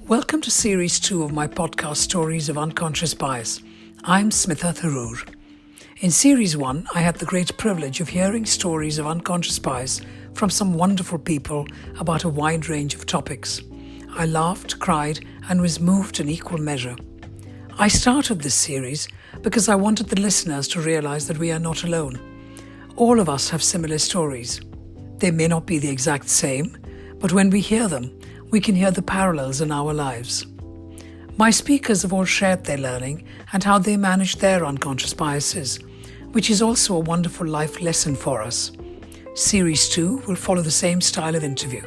Welcome to Series 2 of my podcast, Stories of Unconscious Bias. I'm Smita Tharoor. In Series 1, I had the great privilege of hearing stories of unconscious bias from some wonderful people about a wide range of topics. I laughed, cried, and was moved in equal measure. I started this series because I wanted the listeners to realize that we are not alone. All of us have similar stories. They may not be the exact same, but when we hear them, we can hear the parallels in our lives. My speakers have all shared their learning and how they manage their unconscious biases, which is also a wonderful life lesson for us. Series 2 will follow the same style of interview.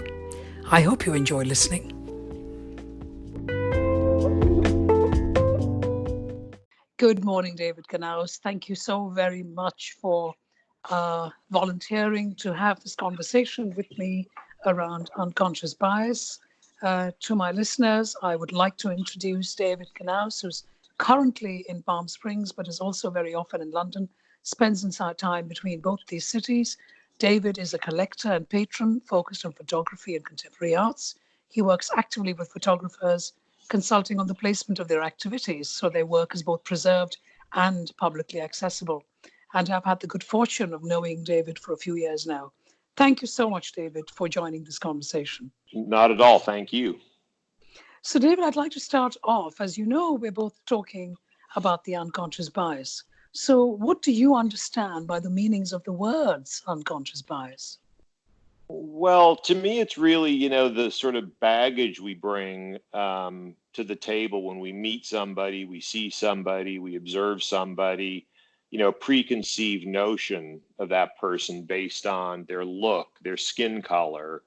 I hope you enjoy listening. Good morning, David Knaus. Thank you so very much for volunteering to have this conversation with me around unconscious bias. To my listeners, I would like to introduce David Knaus, who's currently in Palm Springs, but is also very often in London, spends his time between both these cities. David is a collector and patron focused on photography and contemporary arts. He works actively with photographers, consulting on the placement of their activities so their work is both preserved and publicly accessible. And I've had the good fortune of knowing David for a few years now. Thank you so much, David, for joining this conversation. Not at all. Thank you. So, David, I'd like to start off. As you know, we're both talking about the unconscious bias. So, what do you understand by the meanings of the words unconscious bias? Well, to me, it's really, the sort of baggage we bring to the table when we meet somebody, we see somebody, we observe somebody, preconceived notion of that person based on their look, their skin color,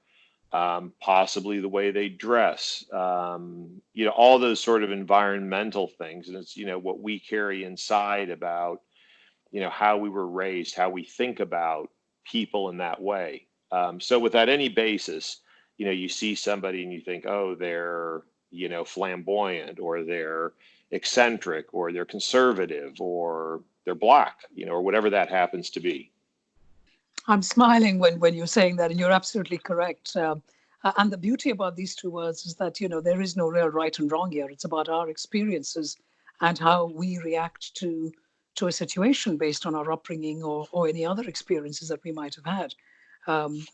possibly the way they dress, all those sort of environmental things. And it's, what we carry inside about, how we were raised, how we think about people in that way. So without any basis, you see somebody and you think, oh, they're, flamboyant, or they're eccentric, or they're conservative, or they're black, or whatever that happens to be. I'm smiling when you're saying that, and you're absolutely correct. And the beauty about these two words is that, there is no real right and wrong here. It's about our experiences and how we react to a situation based on our upbringing or any other experiences that we might have had.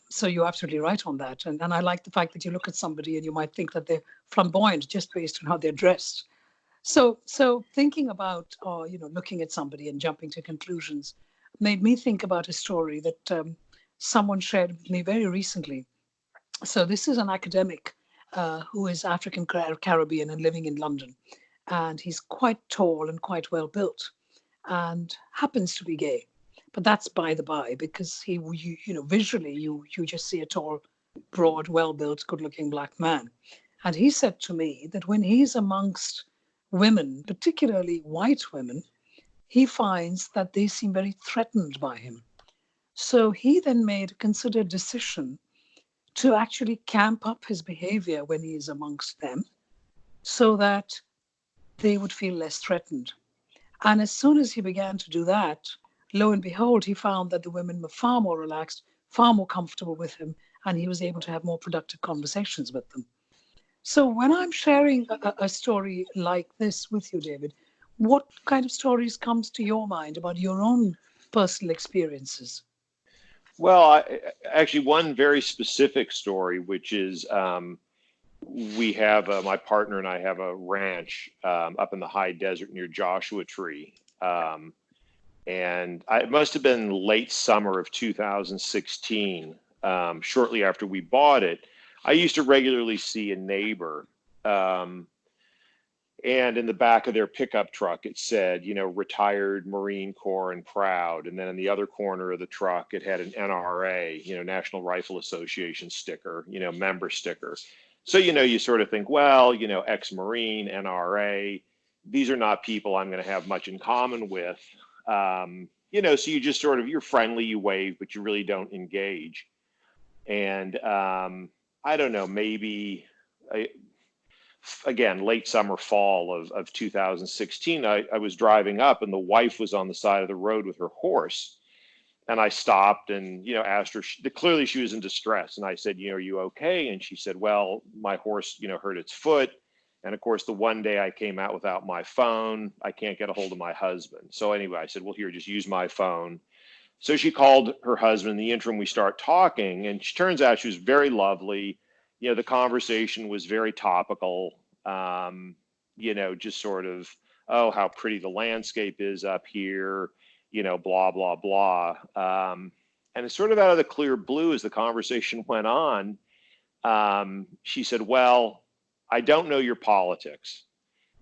So you're absolutely right on that. And I like the fact that you look at somebody and you might think that they're flamboyant just based on how they're dressed. So thinking about, looking at somebody and jumping to conclusions made me think about a story that someone shared with me very recently. So this is an academic who is African Caribbean and living in London. And he's quite tall and quite well built and happens to be gay. But that's by the by, because visually you just see a tall, broad, well-built, good-looking black man. And he said to me that when he's amongst women, particularly white women, he finds that they seem very threatened by him. So he then made a considered decision to actually camp up his behavior when he is amongst them so that they would feel less threatened. And as soon as he began to do that, lo and behold, he found that the women were far more relaxed, far more comfortable with him, and he was able to have more productive conversations with them. So when I'm sharing a story like this with you, David, what kind of stories comes to your mind about your own personal experiences? Well, actually, one very specific story, which is we have my partner and I have a ranch up in the high desert near Joshua Tree. And it must have been late summer of 2016, shortly after we bought it. I used to regularly see a neighbor, and in the back of their pickup truck, it said, retired Marine Corps and proud. And then in the other corner of the truck, it had an NRA, National Rifle Association sticker, member sticker. So, you sort of think, well, ex-Marine, NRA, these are not people I'm going to have much in common with. So you just sort of, you're friendly, you wave, but you really don't engage. And I don't know, maybe again, late summer, fall of 2016, I was driving up and the wife was on the side of the road with her horse. And I stopped and, asked her, clearly she was in distress. And I said, are you okay? And she said, well, my horse, hurt its foot. And of course, the one day I came out without my phone, I can't get a hold of my husband. So anyway, I said, well, here, just use my phone. So she called her husband. In the interim, we start talking, and she turns out she was very lovely. You know, the conversation was very topical. You know, just sort of, oh, how pretty the landscape is up here, you know, blah, blah, blah. And it's sort of out of the clear blue as the conversation went on. She said, well, I don't know your politics.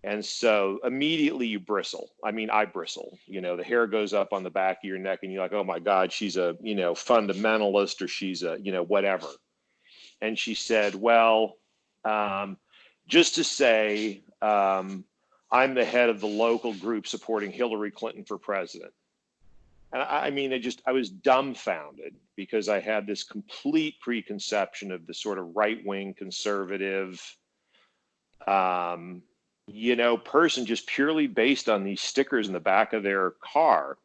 And so immediately you bristle. I mean, I bristle. You know, the hair goes up on the back of your neck and you're like, oh my God, she's a, you know, fundamentalist, or she's a, you know, whatever. And she said, well, just to say, I'm the head of the local group supporting Hillary Clinton for president. And I mean, I was dumbfounded, because I had this complete preconception of the sort of right-wing conservative, you know, person, just purely based on these stickers in the back of their car.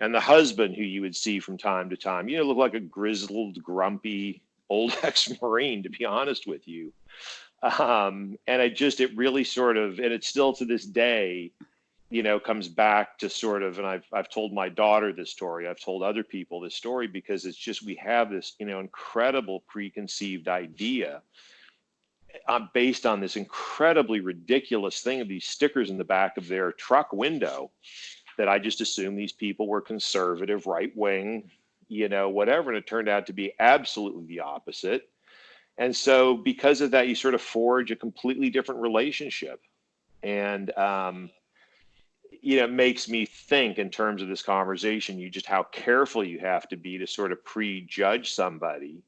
And the husband, who you would see from time to time, you know, looked like a grizzled, grumpy old ex-Marine, to be honest with you. And it really sort of, and it's still to this day, you know, comes back to sort of, and I've told my daughter this story, I've told other people this story, because it's just, we have this, you know, incredible preconceived idea based on this incredibly ridiculous thing of these stickers in the back of their truck window, that I just assumed these people were conservative, right wing, you know, whatever. And it turned out to be absolutely the opposite. And so because of that, you sort of forge a completely different relationship. And, you know, it makes me think, in terms of this conversation, just how careful you have to be to sort of prejudge somebody,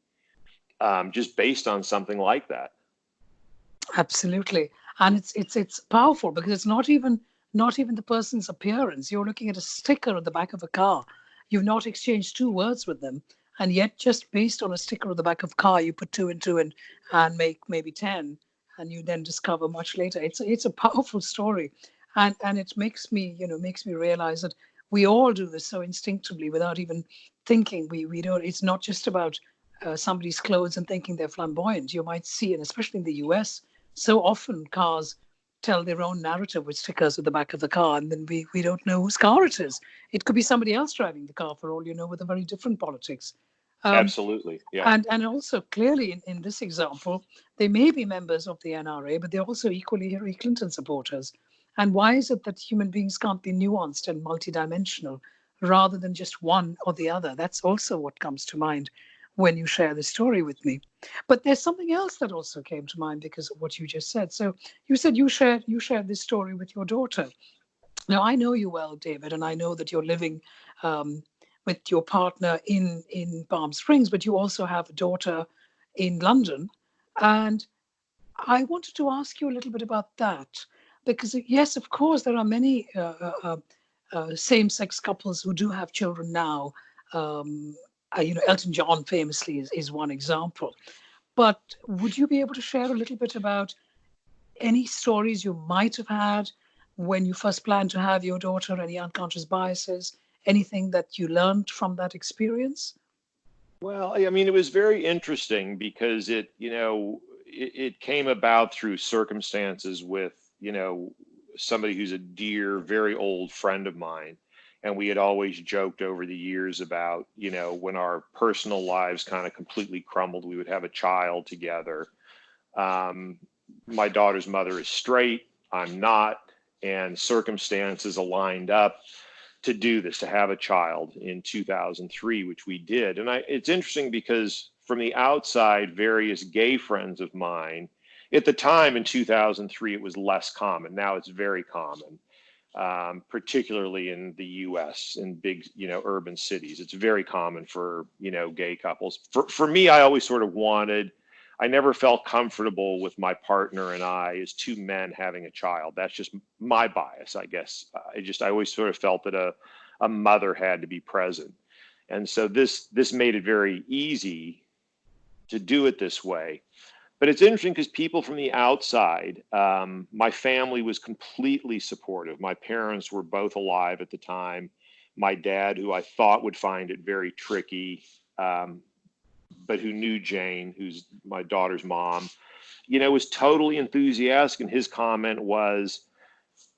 just based on something like that. Absolutely. And it's powerful, because it's not even the person's appearance. You're looking at a sticker on the back of a car. You've not exchanged two words with them. And yet, just based on a sticker on the back of a car, you put two and two and make maybe 10. And you then discover much later. It's a powerful story. And it makes me, makes me realize that we all do this so instinctively without even thinking. We don't, it's not just about somebody's clothes and thinking they're flamboyant. You might see, and especially in the US, so often cars tell their own narrative with stickers at the back of the car, and then we don't know whose car it is. It could be somebody else driving the car, for all you know, with a very different politics. Um, Absolutely. Yeah. and also, clearly, in this example, they may be members of the NRA, but they're also equally Hillary Clinton supporters. And why is it that human beings can't be nuanced and multidimensional rather than just one or the other? That's also what comes to mind when you share the story with me. But there's something else that also came to mind because of what you just said. So you said you shared this story with your daughter. Now I know you well, David, and I know that you're living with your partner in Palm Springs, but you also have a daughter in London. And I wanted to ask you a little bit about that, because yes, of course, there are many same-sex couples who do have children now. Um, Elton John famously is one example. But would you be able to share a little bit about any stories you might have had when you first planned to have your daughter, any unconscious biases, anything that you learned from that experience? Well, I mean, it was very interesting because it came about through circumstances with, somebody who's a dear, very old friend of mine. And we had always joked over the years about, when our personal lives kind of completely crumbled, we would have a child together. My daughter's mother is straight, I'm not, and circumstances aligned up to do this, to have a child in 2003, which we did. And it's interesting because from the outside, various gay friends of mine, at the time in 2003, it was less common. Now it's very common, particularly in the US, in big, urban cities. It's very common for, gay couples. For me, I always sort of I never felt comfortable with my partner and I as two men having a child. That's just my bias, I guess. I always sort of felt that a mother had to be present. And so this made it very easy to do it this way. But it's interesting because people from the outside, my family was completely supportive. My parents were both alive at the time. My dad, who I thought would find it very tricky, but who knew Jane, who's my daughter's mom, was totally enthusiastic. And his comment was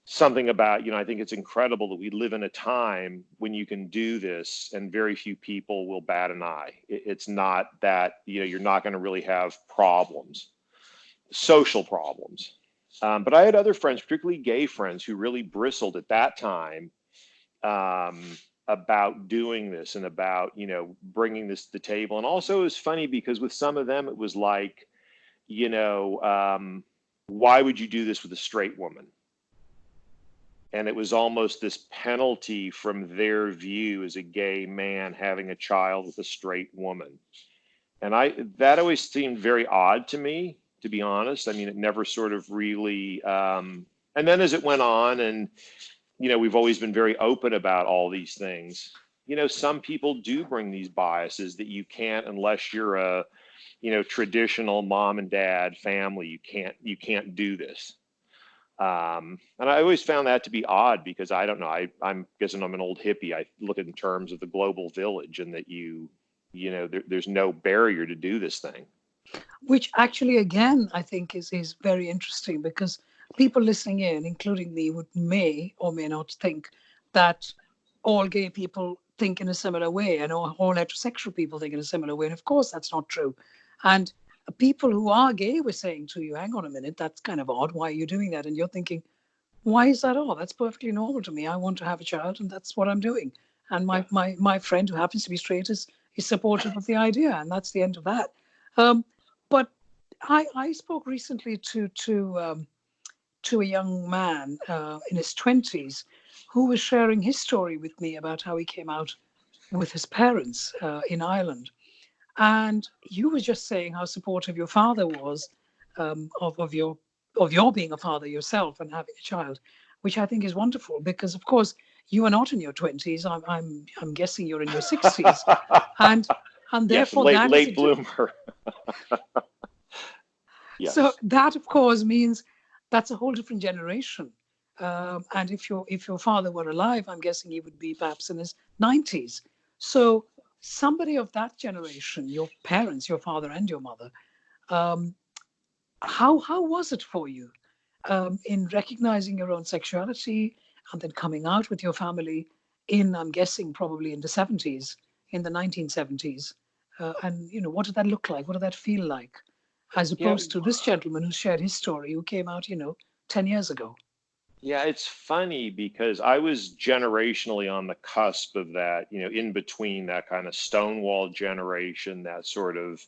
something about, I think it's incredible that we live in a time when you can do this and very few people will bat an eye. It's not that, you're not going to really have problems, social problems. But I had other friends, particularly gay friends, who really bristled at that time about doing this and about, bringing this to the table. And also it was funny because with some of them, it was like, why would you do this with a straight woman? And it was almost this penalty from their view as a gay man having a child with a straight woman. And that always seemed very odd to me, to be honest. I mean, it never sort of really, and then as it went on and, we've always been very open about all these things. Some people do bring these biases that you can't, unless you're a, traditional mom and dad family, you can't do this. And I always found that to be odd because I don't know, I'm guessing I'm an old hippie. I look at in terms of the global village and that there's no barrier to do this thing. Which actually, again, I think is very interesting because people listening in, including me, may or may not think that all gay people think in a similar way and all heterosexual people think in a similar way. And of course, that's not true. And people who are gay were saying to you, hang on a minute, that's kind of odd. Why are you doing that? And you're thinking, why is that odd? That's perfectly normal to me. I want to have a child and that's what I'm doing. And my friend who happens to be straight is supportive of the idea. And that's the end of that. But I spoke recently to a young man in his 20s who was sharing his story with me about how he came out with his parents in Ireland. And you were just saying how supportive your father was of your being a father yourself and having a child, which I think is wonderful because, of course, you are not in your 20s. I'm guessing you're in your 60s, and Yes, therefore late bloomer. Yes. So that, of course, means that's a whole different generation. And if your father were alive, I'm guessing he would be perhaps in his 90s. So somebody of that generation, your parents, your father and your mother, um, how was it for you in recognizing your own sexuality and then coming out with your family in, I'm guessing, probably in the 70s, in the 1970s? And what did that look like? What did that feel like? As opposed to this gentleman who shared his story, who came out, 10 years ago. Yeah, it's funny because I was generationally on the cusp of that, in between that kind of Stonewall generation, that sort of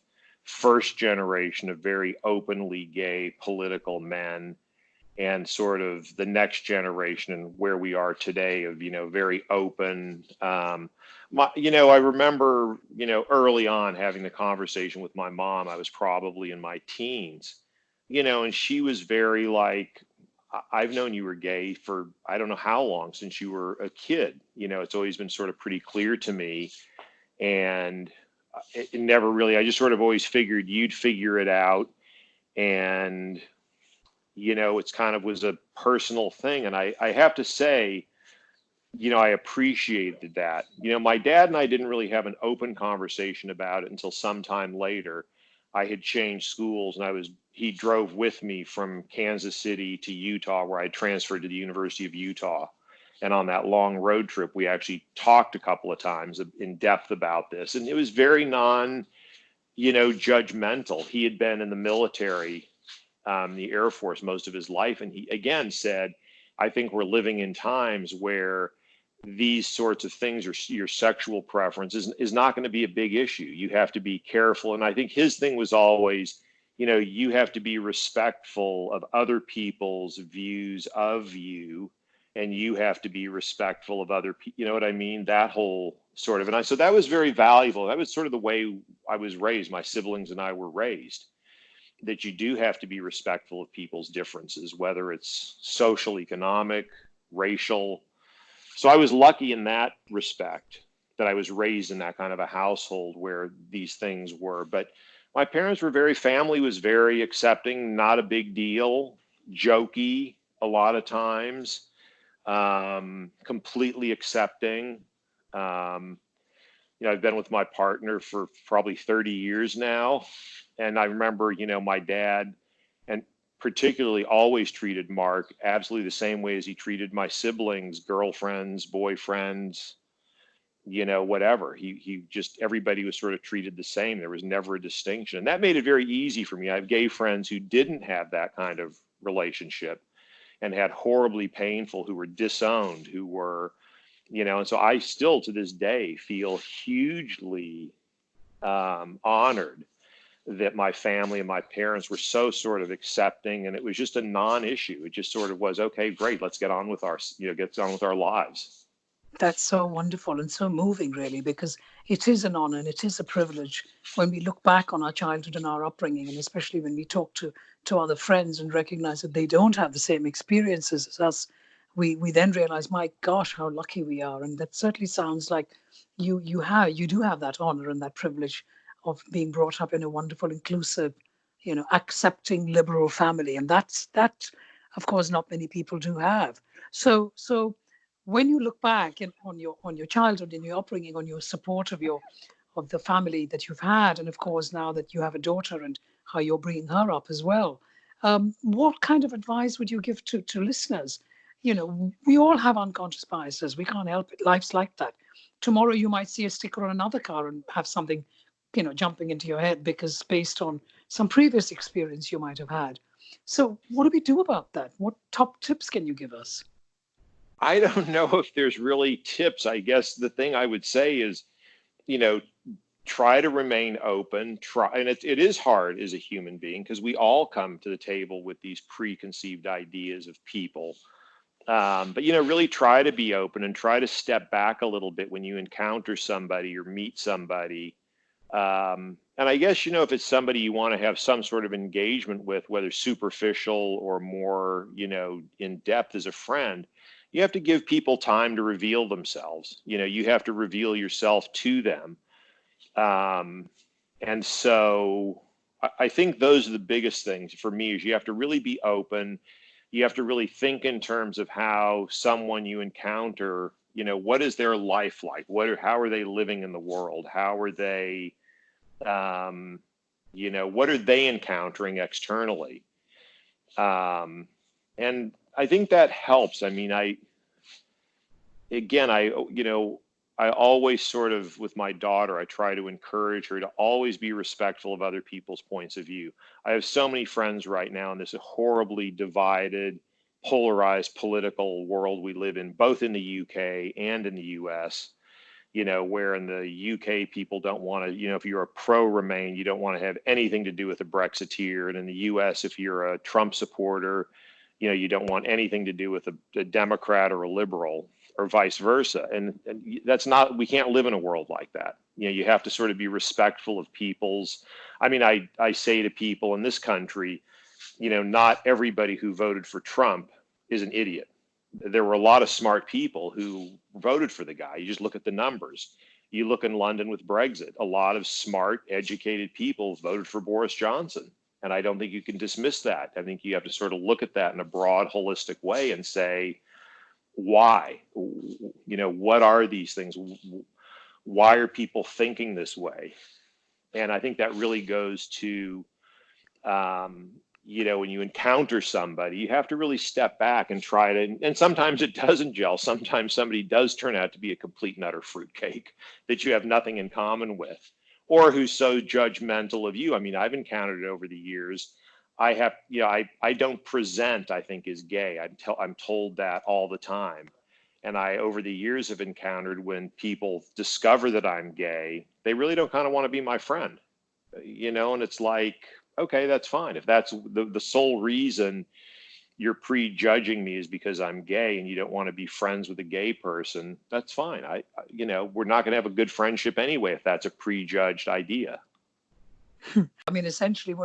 first generation of very openly gay political men, and sort of the next generation and where we are today of, very open. I remember, early on having the conversation with my mom. I was probably in my teens, and she was very like, I've known you were gay for I don't know how long, since you were a kid. It's always been sort of pretty clear to me. And it never really, I just sort of always figured you'd figure it out. And, it's kind of was a personal thing. And I have to say, I appreciated that. My dad and I didn't really have an open conversation about it until sometime later. I had changed schools and he drove with me from Kansas City to Utah, where I transferred to the University of Utah. And on that long road trip, we actually talked a couple of times in depth about this. And it was very judgmental. He had been in the military, the Air Force, most of his life. And he again said, I think we're living in times where these sorts of things, or your sexual preference is not going to be a big issue. You have to be careful. And I think his thing was always, you have to be respectful of other people's views of you, and you have to be respectful of other people. You know what I mean? That whole sort of, so that was very valuable. That was sort of the way I was raised. My siblings and I were raised, that you do have to be respectful of people's differences, whether it's social, economic, racial. So I was lucky in that respect that I was raised in that kind of a household where these things were. But my parents were family was very accepting, not a big deal, jokey a lot of times, completely accepting. I've been with my partner for probably 30 years now. And I remember, my dad and particularly always treated Mark absolutely the same way as he treated my siblings, girlfriends, boyfriends, whatever. He just, everybody was sort of treated the same. There was never a distinction. And that made it very easy for me. I have gay friends who didn't have that kind of relationship and had horribly painful, who were disowned, who were, and so I still to this day feel hugely honored that my family and my parents were so sort of accepting, and it was just a non-issue. It just sort of was, okay, great, let's get on with our lives. That's so wonderful and so moving, really, because it is an honor and it is a privilege when we look back on our childhood and our upbringing, and especially when we talk to other friends and recognize that they don't have the same experiences as us. We then realize, my gosh, how lucky we are, and that certainly sounds like you do have that honor and that privilege of being brought up in a wonderful, inclusive, accepting, liberal family, and that, of course, not many people do have. So when you look back on your childhood and your upbringing, on your support of the family that you've had, and of course now that you have a daughter and how you're bringing her up as well, what kind of advice would you give to listeners? We all have unconscious biases. We can't help it. Life's like that. Tomorrow you might see a sticker on another car and have something, jumping into your head because based on some previous experience you might have had. So what do we do about that? What top tips can you give us? I don't know if there's really tips. I guess the thing I would say is, you know, try to remain open. And it is hard as a human being because we all come to the table with these preconceived ideas of people. But really try to be open and try to step back a little bit when you encounter somebody or meet somebody. And I guess, if it's somebody you want to have some sort of engagement with, whether superficial or more, in depth as a friend, you have to give people time to reveal themselves. You have to reveal yourself to them. And so I think those are the biggest things for me is you have to really be open. You have to really think in terms of how someone you encounter, what is their life like? How are they living in the world? How are they, what are they encountering externally? And I think that helps. I mean, I always sort of, with my daughter, I try to encourage her to always be respectful of other people's points of view. I have so many friends right now in this horribly divided, polarized political world we live in, both in the UK and in the US, where in the UK people don't want to, if you're a pro-Remain, you don't want to have anything to do with a Brexiteer. And in the US, if you're a Trump supporter, you don't want anything to do with a Democrat or a liberal, or vice versa. And that's not, we can't live in a world like that. You have to sort of be respectful of people's, I mean, I say to people in this country, not everybody who voted for Trump is an idiot. There were a lot of smart people who voted for the guy. You just look at the numbers. You look in London with Brexit, a lot of smart, educated people voted for Boris Johnson. And I don't think you can dismiss that. I think you have to sort of look at that in a broad, holistic way and say, why? What are these things? Why are people thinking this way? And I think that really goes to, when you encounter somebody, you have to really step back and try to, and sometimes it doesn't gel. Sometimes somebody does turn out to be a complete and utter fruitcake that you have nothing in common with, or who's so judgmental of you. I mean, I've encountered it over the years. I have, I don't present, I think, as gay. I'm told that all the time. And I, over the years, have encountered when people discover that I'm gay, they really don't kind of want to be my friend, and it's like, okay, that's fine. If that's the sole reason you're prejudging me is because I'm gay and you don't want to be friends with a gay person, that's fine. We're not going to have a good friendship anyway if that's a prejudged idea. I mean, essentially,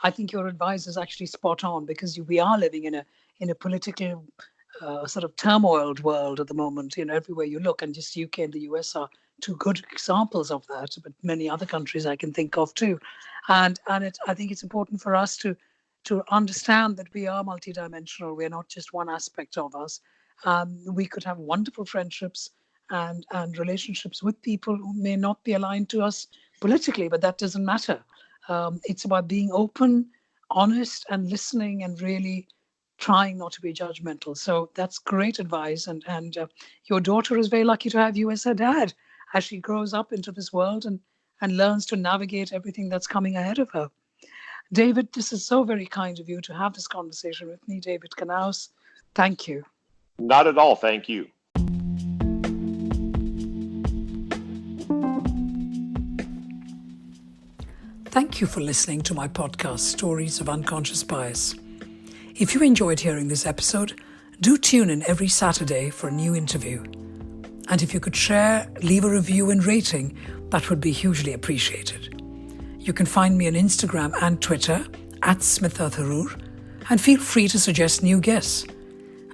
I think your advice is actually spot on because we are living in a political sort of turmoiled world at the moment. Everywhere you look, and just UK and the US are two good examples of that. But many other countries I can think of too, and I think it's important for us to understand that we are multidimensional. We are not just one aspect of us. We could have wonderful friendships and relationships with people who may not be aligned to us politically, but that doesn't matter. It's about being open, honest and listening and really trying not to be judgmental. So that's great advice. And your daughter is very lucky to have you as her dad as she grows up into this world and learns to navigate everything that's coming ahead of her. David, this is so very kind of you to have this conversation with me, David Knaus. Thank you. Not at all. Thank you. Thank you for listening to my podcast, Stories of Unconscious Bias. If you enjoyed hearing this episode, do tune in every Saturday for a new interview. And if you could share, leave a review and rating, that would be hugely appreciated. You can find me on Instagram and Twitter @Smita Tharoor, and feel free to suggest new guests.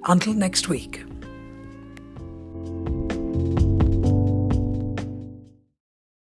Until next week.